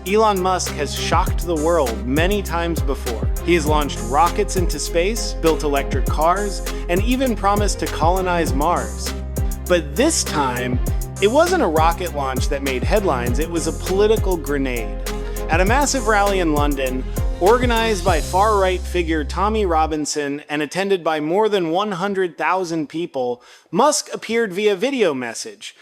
Elon Musk has shocked the world many times before. He has launched rockets into space, built electric cars, and even promised to colonize Mars. But this time, it wasn't a rocket launch that made headlines, it was a political grenade. At a massive rally in London, organized by far-right figure Tommy Robinson and attended by more than 100,000 people, Musk appeared via video message.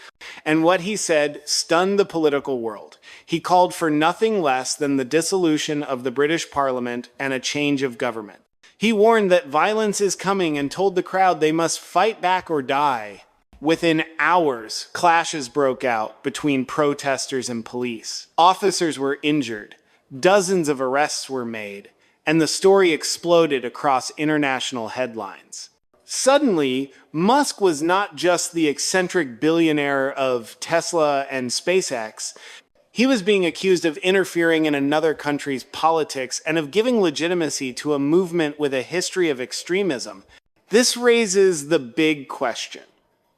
And what he said stunned the political world. He called for nothing less than the dissolution of the British Parliament and a change of government. He warned that violence is coming and told the crowd they must fight back or die. Within hours, clashes broke out between protesters and police. Officers were injured. Dozens of arrests were made, and the story exploded across international headlines. Suddenly, Musk was not just the eccentric billionaire of Tesla and SpaceX. He was being accused of interfering in another country's politics and of giving legitimacy to a movement with a history of extremism. This raises the big question.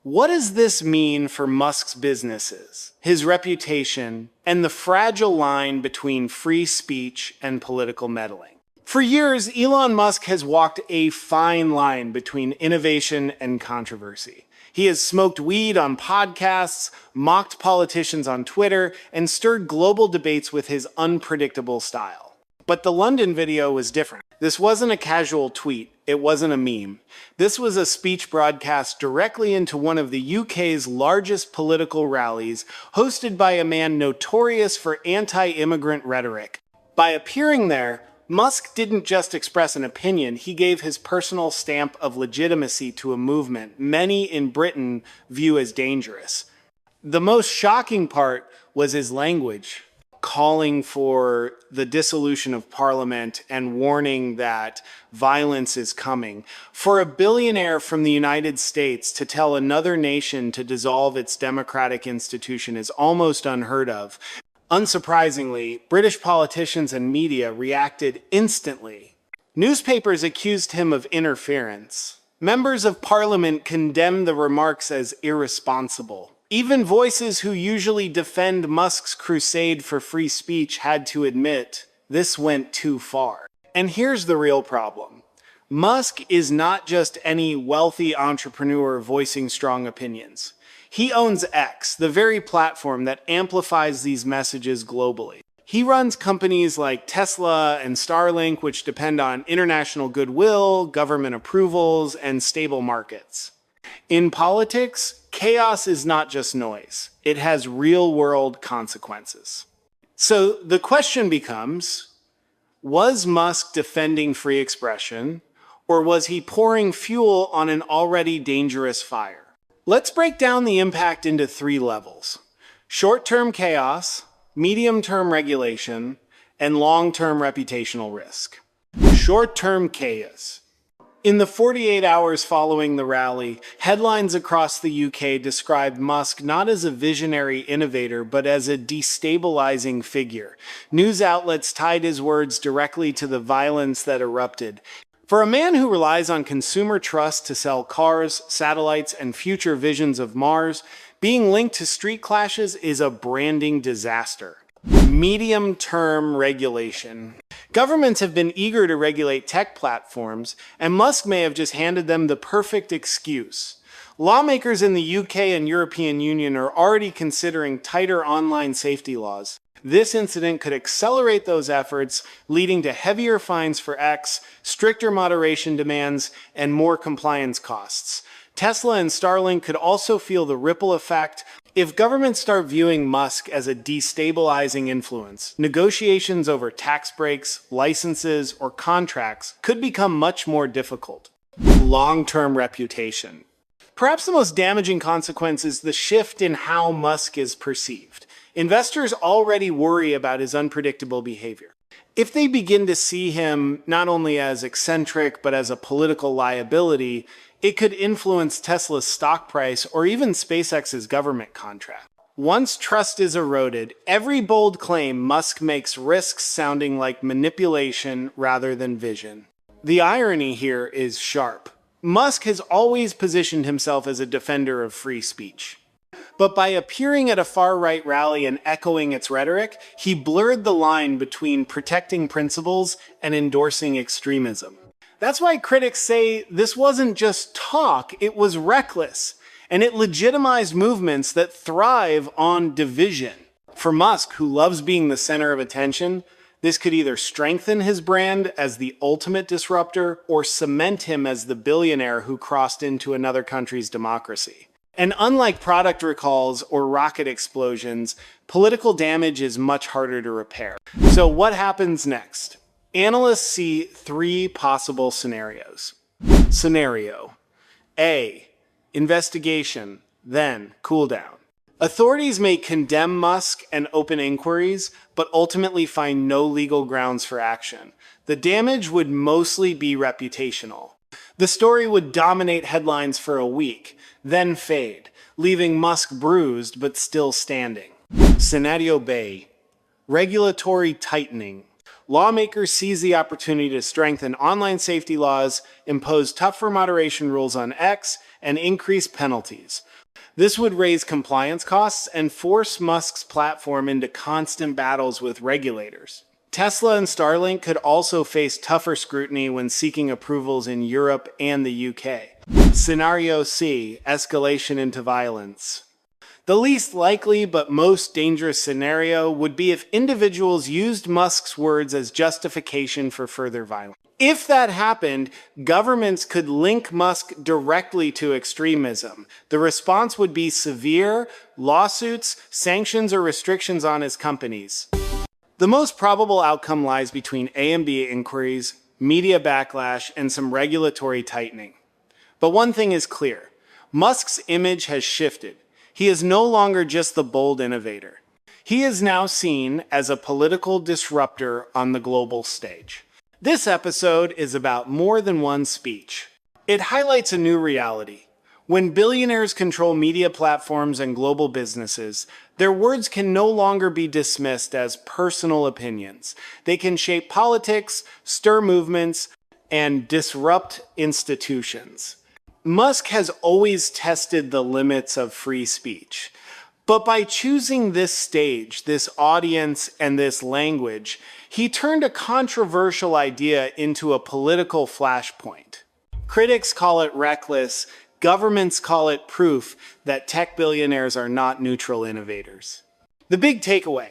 What does this mean for Musk's businesses, his reputation, and the fragile line between free speech and political meddling? For years, Elon Musk has walked a fine line between innovation and controversy. He has smoked weed on podcasts, mocked politicians on Twitter, and stirred global debates with his unpredictable style. But the London video was different. This wasn't a casual tweet. It wasn't a meme. This was a speech broadcast directly into one of the UK's largest political rallies, hosted by a man notorious for anti-immigrant rhetoric. By appearing there, Musk didn't just express an opinion, he gave his personal stamp of legitimacy to a movement many in Britain view as dangerous. The most shocking part was his language, calling for the dissolution of Parliament and warning that violence is coming. For a billionaire from the United States to tell another nation to dissolve its democratic institution is almost unheard of. Unsurprisingly, British politicians and media reacted instantly. Newspapers accused him of interference. Members of Parliament condemned the remarks as irresponsible. Even voices who usually defend Musk's crusade for free speech had to admit this went too far. And here's the real problem. Musk is not just any wealthy entrepreneur voicing strong opinions. He owns X, the very platform that amplifies these messages globally. He runs companies like Tesla and Starlink, which depend on international goodwill, government approvals, and stable markets. In politics, chaos is not just noise. It has real-world consequences. So the question becomes, was Musk defending free expression, or was he pouring fuel on an already dangerous fire? Let's break down the impact into three levels: short-term chaos, medium-term regulation, and long-term reputational risk. Short-term chaos. In the 48 hours following the rally, headlines across the UK described Musk not as a visionary innovator, but as a destabilizing figure. News outlets tied his words directly to the violence that erupted. For a man who relies on consumer trust to sell cars, satellites, and future visions of Mars, being linked to street clashes is a branding disaster. Medium-term regulation. Governments have been eager to regulate tech platforms, and Musk may have just handed them the perfect excuse. Lawmakers in the UK and European Union are already considering tighter online safety laws. This incident could accelerate those efforts, leading to heavier fines for X, stricter moderation demands, and more compliance costs. Tesla and Starlink could also feel the ripple effect. If governments start viewing Musk as a destabilizing influence, negotiations over tax breaks, licenses, or contracts could become much more difficult. Long-term reputation. Perhaps the most damaging consequence is the shift in how Musk is perceived. Investors already worry about his unpredictable behavior. If they begin to see him not only as eccentric, but as a political liability, it could influence Tesla's stock price or even SpaceX's government contract. Once trust is eroded, every bold claim Musk makes risks sounding like manipulation rather than vision. The irony here is sharp. Musk has always positioned himself as a defender of free speech. But by appearing at a far-right rally and echoing its rhetoric, he blurred the line between protecting principles and endorsing extremism. That's why critics say this wasn't just talk, it was reckless, and it legitimized movements that thrive on division. For Musk, who loves being the center of attention, this could either strengthen his brand as the ultimate disruptor or cement him as the billionaire who crossed into another country's democracy. And unlike product recalls or rocket explosions, political damage is much harder to repair. So what happens next? Analysts see three possible scenarios. Scenario A. Investigation, then cool down. Authorities may condemn Musk and open inquiries, but ultimately find no legal grounds for action. The damage would mostly be reputational. The story would dominate headlines for a week, then fade, leaving Musk bruised but still standing. Scenario B. Regulatory tightening. Lawmakers seize the opportunity to strengthen online safety laws, impose tougher moderation rules on X, and increase penalties. This would raise compliance costs and force Musk's platform into constant battles with regulators. Tesla and Starlink could also face tougher scrutiny when seeking approvals in Europe and the UK. Scenario C. Escalation into violence. The least likely but most dangerous scenario would be if individuals used Musk's words as justification for further violence. If that happened, governments could link Musk directly to extremism. The response would be severe lawsuits, sanctions, or restrictions on his companies. The most probable outcome lies between A and B inquiries, media backlash, and some regulatory tightening. But one thing is clear. Musk's image has shifted. He is no longer just the bold innovator. He is now seen as a political disruptor on the global stage. This episode is about more than one speech. It highlights a new reality. When billionaires control media platforms and global businesses, their words can no longer be dismissed as personal opinions. They can shape politics, stir movements, and disrupt institutions. Musk has always tested the limits of free speech. But by choosing this stage, this audience, and this language, he turned a controversial idea into a political flashpoint. Critics call it reckless, governments call it proof that tech billionaires are not neutral innovators. The big takeaway: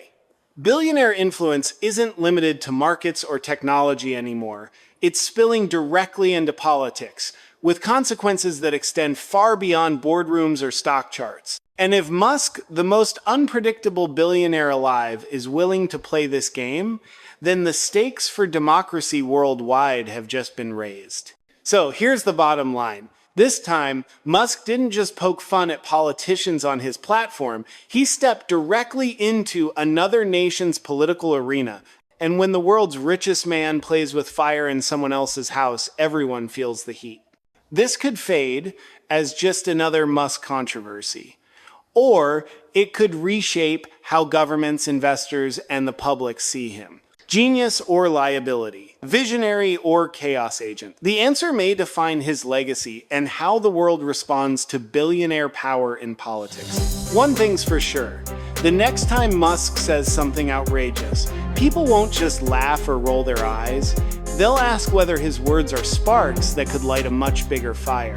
billionaire influence isn't limited to markets or technology anymore. It's spilling directly into politics, with consequences that extend far beyond boardrooms or stock charts. And if Musk, the most unpredictable billionaire alive, is willing to play this game, then the stakes for democracy worldwide have just been raised. So here's the bottom line. This time, Musk didn't just poke fun at politicians on his platform, he stepped directly into another nation's political arena. And when the world's richest man plays with fire in someone else's house, everyone feels the heat. This could fade as just another Musk controversy. Or it could reshape how governments, investors, and the public see him. Genius or liability, visionary or chaos agent. The answer may define his legacy and how the world responds to billionaire power in politics. One thing's for sure, the next time Musk says something outrageous, people won't just laugh or roll their eyes. They'll ask whether his words are sparks that could light a much bigger fire.